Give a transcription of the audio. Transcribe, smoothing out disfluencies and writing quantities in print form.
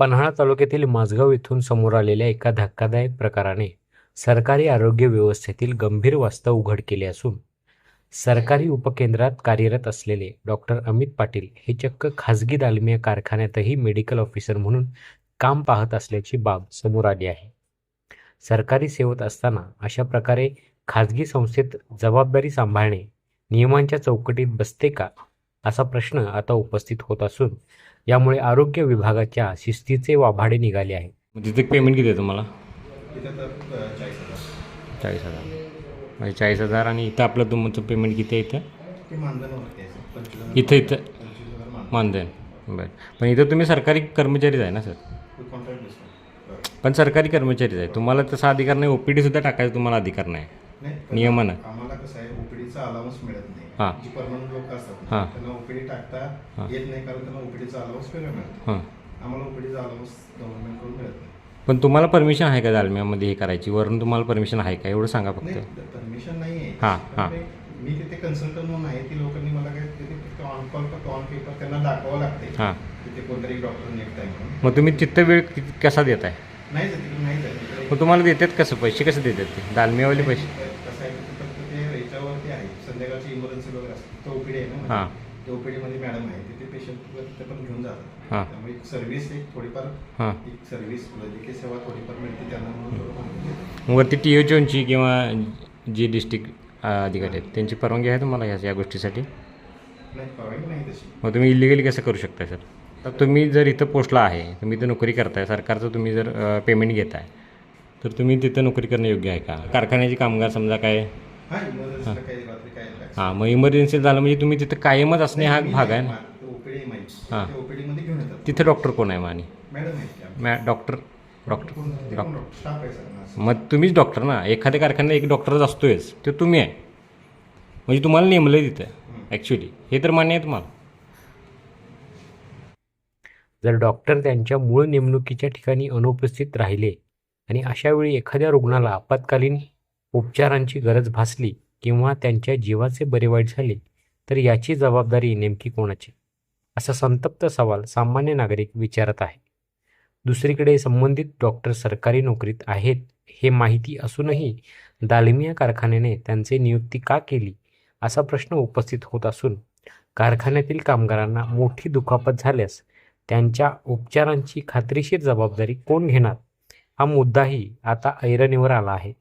पन्हाळा तालुक्यातील माझगाव येथून समोर आलेल्या एका धक्कादायक प्रकाराने सरकारी आरोग्य व्यवस्थेतील गंभीर वास्तव उघड केले असून सरकारी उपकेंद्रात कार्यरत असलेले डॉक्टर अमित पाटील हे चक्क खासगी दालमिया कारखान्यातही मेडिकल ऑफिसर म्हणून काम पाहत असल्याची बाब समोर आली आहे. सरकारी सेवेत असताना अशा प्रकारे खाजगी संस्थेत जबाबदारी सांभाळणे नियमांच्या चौकटीत बसते का, असा प्रश्न आता उपस्थित होत असून यामुळे आरोग्य विभागाच्या शिस्तीचे वाभाडे निघाले आहे. तिथे पेमेंट किती आहे तुम्हाला? इथं तर 40,000. 40,000 म्हणजे 40,000. आणि इथं आपलं तुमचं पेमेंट किती आहे? इथं ते मानधनावरती आहे सर. 25,000. इथं 25,000 मानधन. मानधन. बरं, पण इथं तुम्ही सरकारी कर्मचारीच आहे ना सर? ते कॉन्ट्रॅक्ट बेस. पण सरकारी कर्मचारीच आहे, तुम्हाला तसा अधिकार नाही. OPD सुद्धा टाकायचा तुम्हाला अधिकार नाही नाही, नियमानं. आम्हाला कसं आहे, ओपीडीचा अलाउन्स मिळत नाही. हां. जी परमनंट लोक असतात ना, हां. त्यांना ओपीडी टाकता हां. येत नाही, कारण त्यांना ओपीडीचा अलाउन्स वेगळा मिळतो. हां. आम्हाला ओपीडीचा अलाउन्स गव्हर्नमेंटकडून मिळत नाही. पण तुम्हाला परमिशन आहे का दालम्यामध्ये हे करायची? वरून तुम्हाला परमिशन आहे का, एवढं सांगा फक्त. नाही, परमिशन नाही आहे. हां, हां. मी तिथे कन्सल्टंट म्हणून आहे. ती लोकांनी मला काय तिथे ऑन कॉल ऑन पेपर त्यांना दाखवावं लागते. हां. तिथे कोणतरी डॉक्टर निघत आहे म्हणून. मग तुम्ही तिथं वेळ कसा देत आहे? नाही सर, तिकडे नाही जात. मग तुम्हाला देतात कसं, पैसे कसे देतात ते दालमियावाले पैसे? कसं आहे की फक्त ते याच्यावरती आहे, संध्याकाळची इमर्जन्सी वगैरे असते. तो ओपीडी आहे ना. हां. त्या ओपीडीमध्ये मॅडम आहे, तिथे पेशंट तिथे पण घेऊन जातात. हां. त्यामुळे सर्व्हिस एक थोडीफार हां. एक सर्व्हिस वैद्यकीय सेवा थोडीफार मिळते त्यांना, म्हणून थोडं माहिती देतो. मग वरती THOची किंवा जी डिस्ट्रिक्ट अधिकारी आहेत त्यांची परवानगी आहे तुम्हाला या गोष्टीसाठी? नाही, परवानगी नाही तशी. मग तुम्ही इलिगली कसं करू शकता सर? तर तुम्ही जर इथं पोस्टला आहे, तुम्ही इथं नोकरी करताय, सरकारचं तुम्ही जर पेमेंट घेताय, तर तुम्ही तिथं नोकरी करणं योग्य आहे का? कारखान्याचे कामगार समजा काय, हां, इमर्जन्सीला काही रात्री काय हां, मग इमर्जन्सी झालं म्हणजे तुम्ही तिथं कायमच असणे हा भाग आहे ना. ओपीडी माहिती. हां. ते ओपीडीमध्ये घेऊन येतात. तिथे डॉक्टर कोण आहे? मानी मॅडम आहेत. डॉक्टर स्टाफ आहे सर. मग तुम्हीच डॉक्टर ना. एखाद्या कारखान्यात एक डॉक्टरच असतोयच, तो तुम्ही आहे. म्हणजे तुम्हाला नेमलं आहे तिथं ॲक्च्युली, हे तर मान्य आहे तुम्हाला? जर डॉक्टर त्यांच्या मूळ नेमणुकीच्या ठिकाणी अनुपस्थित राहिले आणि अशावेळी एखाद्या रुग्णाला आपत्कालीन उपचारांची गरज भासली किंवा त्यांच्या जीवाचे बरे वाईट झाले, तर याची जबाबदारी नेमकी कोणाची, असा संतप्त सवाल सामान्य नागरिक विचारत आहे. दुसरीकडे संबंधित डॉक्टर सरकारी नोकरीत आहेत हे माहिती असूनही दालमिया कारखान्याने त्यांची नियुक्ती का केली, असा प्रश्न उपस्थित होत असून कारखान्यातील कामगारांना मोठी दुखापत झाल्यास त्यांच्या उपचारांची खात्रीशीर जबाबदारी कोण घेणार, हा मुद्दाही आता ऐरणीवर आला आहे.